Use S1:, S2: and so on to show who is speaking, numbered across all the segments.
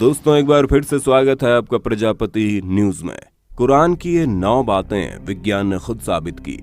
S1: दोस्तों एक बार फिर से स्वागत है आपका प्रजापति न्यूज में। कुरान की ये 9 बातें विज्ञान ने खुद साबित की।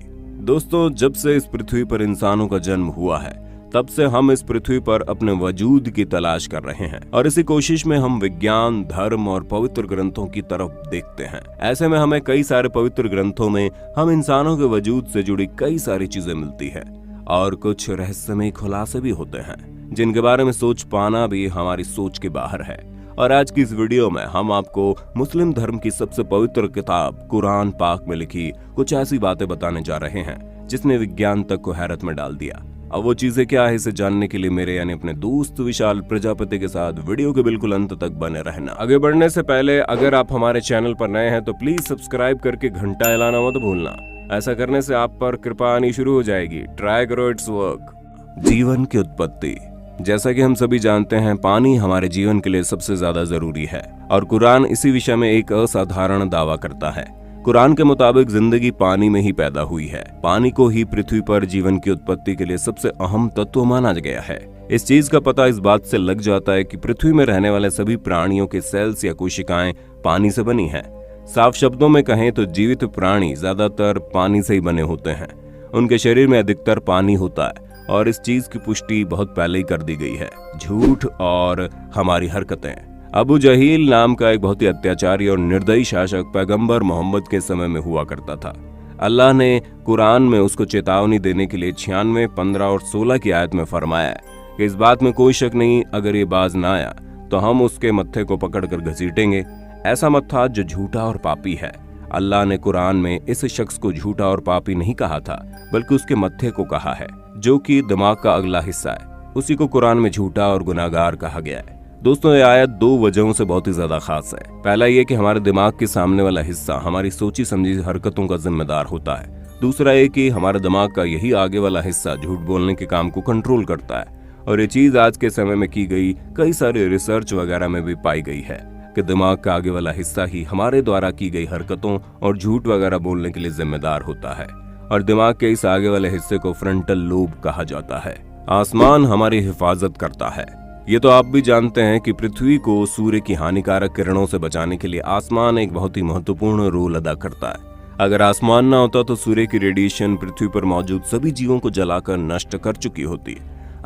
S1: दोस्तों जब से इस पृथ्वी पर इंसानों का जन्म हुआ है तब से हम इस पृथ्वी पर अपने वजूद की तलाश कर रहे हैं और इसी कोशिश में हम विज्ञान, धर्म और पवित्र ग्रंथों की तरफ देखते हैं। ऐसे में हमें कई सारे पवित्र ग्रंथों में हम इंसानों के वजूद से जुड़ी कई सारी चीजें मिलती है और कुछ रहस्यमय खुलासे भी होते हैं जिनके बारे में सोच पाना भी हमारी सोच के बाहर है। और आज की इस वीडियो में हम आपको मुस्लिम धर्म की सबसे पवित्र किताब कुरान पाक में लिखी कुछ ऐसी बातें बताने जा रहे हैं जिसने विज्ञान तक को हैरत में डाल दिया। अब वो चीजें क्या है इसे जानने के लिए मेरे यानी अपने दोस्त विशाल प्रजापति के साथ वीडियो के बिल्कुल अंत तक बने रहना। आगे बढ़ने से पहले अगर आप हमारे चैनल पर नए हैं तो प्लीज सब्सक्राइब करके घंटा हिलाना मत भूलना। ऐसा करने से आप पर कृपा आनी शुरू हो जाएगी। ट्राई करो, इट्स वर्क। जीवन की उत्पत्ति। जैसा कि हम सभी जानते हैं पानी हमारे जीवन के लिए सबसे ज्यादा जरूरी है और कुरान इसी विषय में एक असाधारण दावा करता है। कुरान के मुताबिक जिंदगी पानी में ही पैदा हुई है। पानी को ही पृथ्वी पर जीवन की उत्पत्ति के लिए सबसे अहम तत्व माना गया है। इस चीज का पता इस बात से लग जाता है कि पृथ्वी में रहने वाले सभी प्राणियों के सेल्स या कोशिकाएं पानी से बनी है। साफ शब्दों में कहें तो जीवित प्राणी ज्यादातर पानी से ही बने होते हैं। उनके शरीर में अधिकतर पानी होता है और इस चीज की पुष्टि बहुत पहले ही कर दी गई है। झूठ और हमारी हरकतें। अबू जहील नाम का एक बहुत ही अत्याचारी और निर्दयी शासक पैगंबर मोहम्मद के समय में हुआ करता था। अल्लाह ने कुरान में उसको चेतावनी देने के लिए 96, 15 और 16 की आयत में फरमाया कि इस बात में कोई शक नहीं, अगर ये बाज ना आया तो हम उसके मत्थे को पकड़कर घसीटेंगे। ऐसा मत्था जो झूठा और पापी है। अल्लाह ने कुरान में इस शख्स को झूठा और पापी नहीं कहा था बल्कि उसके मत्थे को कहा है जो कि दिमाग का अगला हिस्सा है। उसी को कुरान में झूठा और गुनाहगार कहा गया है। दोस्तों ये आयत 2 वजहों से बहुत ही ज्यादा खास है। पहला ये कि हमारे दिमाग के सामने वाला हिस्सा हमारी सोची समझी हरकतों का जिम्मेदार होता है। दूसरा ये कि हमारे दिमाग का यही आगे वाला हिस्सा झूठ बोलने के काम को कंट्रोल करता है और ये चीज आज के समय में की गई कई सारी रिसर्च वगैरह में भी पाई गई है कि दिमाग का आगे वाला हिस्सा ही हमारे द्वारा की गई हरकतों और झूठ वगैरह बोलने के लिए जिम्मेदार होता है और दिमाग के इस आगे वाले हिस्से को फ्रंटल लोब कहा जाता है। आसमान हमारी हिफाजत करता है। ये तो आप भी जानते हैं कि पृथ्वी को सूर्य की हानिकारक किरणों से बचाने के लिए आसमान एक बहुत ही महत्वपूर्ण रोल अदा करता है। अगर आसमान ना होता तो सूर्य की रेडिएशन पृथ्वी पर मौजूद सभी जीवों को जलाकर नष्ट कर चुकी होती।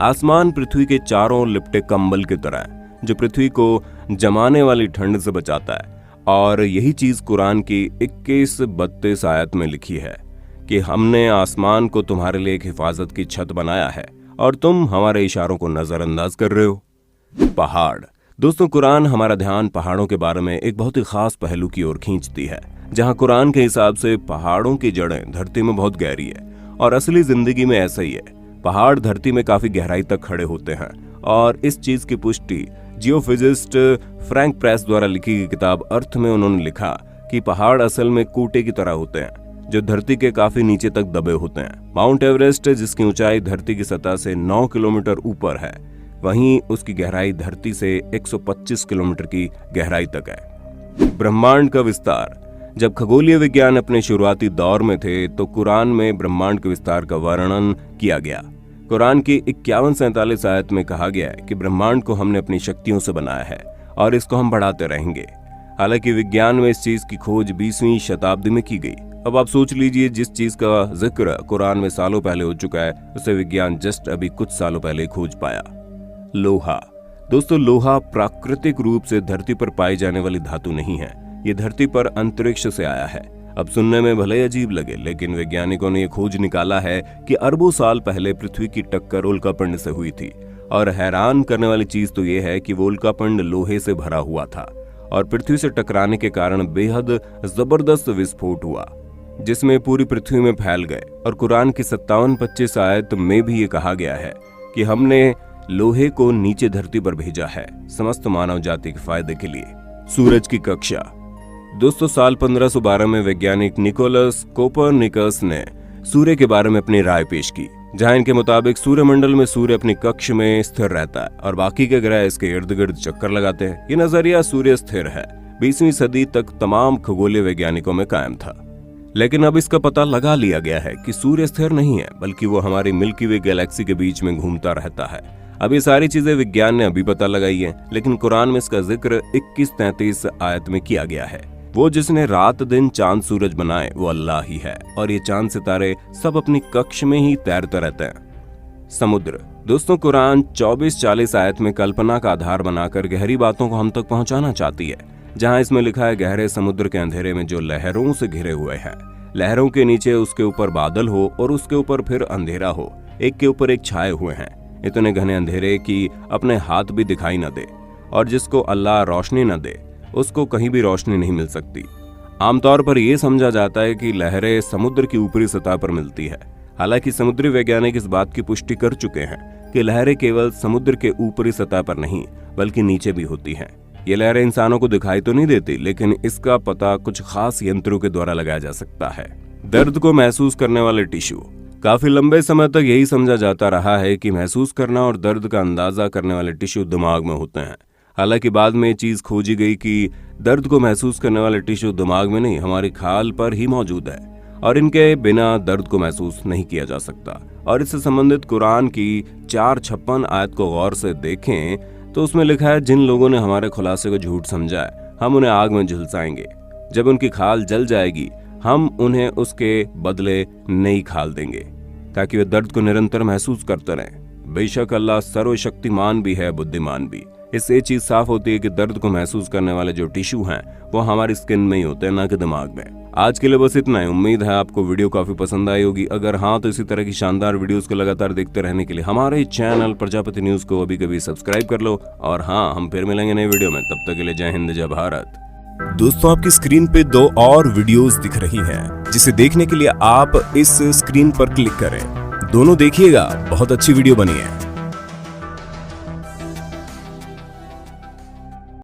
S1: आसमान पृथ्वी के चारों ओर लिपटे कंबल की तरह है जो पृथ्वी को जमाने वाली ठंड से बचाता है और यही चीज कुरान की 21-32 आयत में लिखी है कि हमने आसमान को तुम्हारे लिए एक हिफाजत की छत बनाया है और तुम हमारे इशारों को नजरअंदाज कर रहे हो। पहाड़। दोस्तों कुरान हमारा ध्यान पहाड़ों के बारे में एक बहुत ही खास पहलू की ओर खींचती है जहां कुरान के हिसाब से पहाड़ों की जड़ें धरती में बहुत गहरी है और असली जिंदगी में ऐसा ही है। पहाड़ धरती में काफी गहराई तक खड़े होते हैं और इस चीज की पुष्टि जियोफिजिस्ट फ्रैंक प्रेस द्वारा लिखी गई किताब अर्थ में उन्होंने लिखा कि पहाड़ असल में कूटे की तरह होते हैं जो धरती के काफी नीचे तक दबे होते हैं। माउंट एवरेस्ट जिसकी ऊंचाई धरती की सतह से 9 किलोमीटर ऊपर है, वहीं उसकी गहराई धरती से 125 किलोमीटर की गहराई तक है। ब्रह्मांड का विस्तार। जब खगोलीय विज्ञान अपने शुरुआती दौर में थे तो कुरान में ब्रह्मांड के विस्तार का वर्णन किया गया। कुरान की 51-47 आयत में कहा गया है कि ब्रह्मांड को हमने अपनी शक्तियों से बनाया है और इसको हम बढ़ाते रहेंगे। हालांकि विज्ञान में इस चीज की खोज 20वीं शताब्दी में की गई। अब आप सोच लीजिए जिस चीज का जिक्र कुरान में सालों पहले हो चुका है उसे विज्ञान जस्ट अभी कुछ सालों पहले खोज पाया। लोहा। दोस्तों लोहा प्राकृतिक रूप से धरती पर पाई जाने वाली धातु नहीं है। ये धरती पर अंतरिक्ष से आया है। अब सुनने में भले अजीब लगे लेकिन वैज्ञानिकों ने यह खोज निकाला है कि अरबों साल पहले पृथ्वी की टक्कर उल्कापिंड से हुई थी और हैरान करने वाली चीज तो ये है कि वो उल्कापिंड लोहे से भरा हुआ था और पृथ्वी से टकराने के कारण बेहद जबरदस्त विस्फोट हुआ जिसमें पूरी पृथ्वी में फैल गए। और कुरान की 57-25 आयत में भी ये कहा गया है कि हमने लोहे को नीचे धरती पर भेजा है समस्त मानव जाति के फायदे के लिए। सूरज की कक्षा। दोस्तों साल 1512 में वैज्ञानिक निकोलस कोपरनिकस ने सूर्य के बारे में अपनी राय पेश की जहां इनके मुताबिक सूर्यमंडल में सूर्य अपनी कक्ष में स्थिर रहता है और बाकी के ग्रह इसके इर्द गिर्द चक्कर लगाते हैं। ये नजरिया सूर्य स्थिर है 20वीं सदी तक तमाम खगोलीय वैज्ञानिकों में कायम था, लेकिन अब इसका पता लगा लिया गया है कि सूर्य स्थिर नहीं है बल्कि वो हमारी मिल्की वे गैलेक्सी के बीच में घूमता रहता है। अब ये सारी चीजें विज्ञान ने अभी पता लगाई है, लेकिन कुरान में इसका जिक्र 21-33 आयत में किया गया है। वो जिसने रात दिन चांद सूरज बनाए वो अल्लाह ही है, और ये चांद सितारे सब अपनी कक्ष में ही तैरते रहते हैं। समुद्र। दोस्तों, कुरान 24-40 आयत में कल्पना का आधार बनाकर गहरी बातों को हम तक पहुंचाना चाहती है। जहां इसमें लिखा है, गहरे समुद्र के अंधेरे में जो लहरों से घिरे हुए हैं, लहरों के नीचे उसके ऊपर बादल हो और उसके ऊपर फिर अंधेरा हो, एक के ऊपर एक छाए हुए हैं, इतने घने अंधेरे कि अपने हाथ भी दिखाई न दे, और जिसको अल्लाह रोशनी न दे उसको कहीं भी रोशनी नहीं मिल सकती। आमतौर पर यह समझा जाता है कि लहरें समुद्र की ऊपरी सतह पर मिलती है। हालांकि समुद्री वैज्ञानिक इस बात की पुष्टि कर चुके हैं कि लहरें केवल समुद्र के ऊपरी सतह पर नहीं बल्कि नीचे भी होती हैं। ये लहरें इंसानों को दिखाई तो नहीं देती, लेकिन इसका पता कुछ खास यंत्रों के द्वारा लगाया जा सकता है। दर्द को महसूस करने वाले टिश्यू। काफी लंबे समय तक यही समझा जाता रहा है कि महसूस करना और दर्द का अंदाजा करने वाले टिश्यू दिमाग में होते हैं। हालांकि बाद में ये चीज खोजी गई कि दर्द को महसूस करने वाले टिश्यू दिमाग में नहीं, हमारी खाल पर ही मौजूद है, और इनके बिना दर्द को महसूस नहीं किया जा सकता। और इससे संबंधित कुरान की 4:56 आयत को गौर से देखें तो उसमें लिखा है, जिन लोगों ने हमारे खुलासे को झूठ समझा है हम उन्हें आग में झुलसाएंगे। जब उनकी खाल जल जाएगी हम उन्हें उसके बदले नई खाल देंगे, ताकि वे दर्द को निरंतर महसूस करते रहें। बेशक अल्लाह सर्वशक्तिमान भी है, बुद्धिमान भी। इससे चीज साफ होती है कि दर्द को महसूस करने वाले जो टिश्यू हैं वो हमारी स्किन में ही होते हैं, ना कि दिमाग में। आज के लिए बस इतना ही। उम्मीद है आपको वीडियो काफी पसंद आई होगी। अगर हाँ तो इसी तरह की शानदार वीडियोस को लगातार देखते रहने के लिए हमारे चैनल प्रजापति न्यूज को अभी कभी सब्सक्राइब कर लो। और हाँ, हम फिर मिलेंगे नई वीडियो में, तब तक के लिए जय हिंद, जय भारत।
S2: दोस्तों, आपकी स्क्रीन पे 2 और वीडियोस दिख रही हैं, जिसे देखने के लिए आप इस स्क्रीन पर क्लिक करें। दोनों देखिएगा, बहुत अच्छी वीडियो बनी है।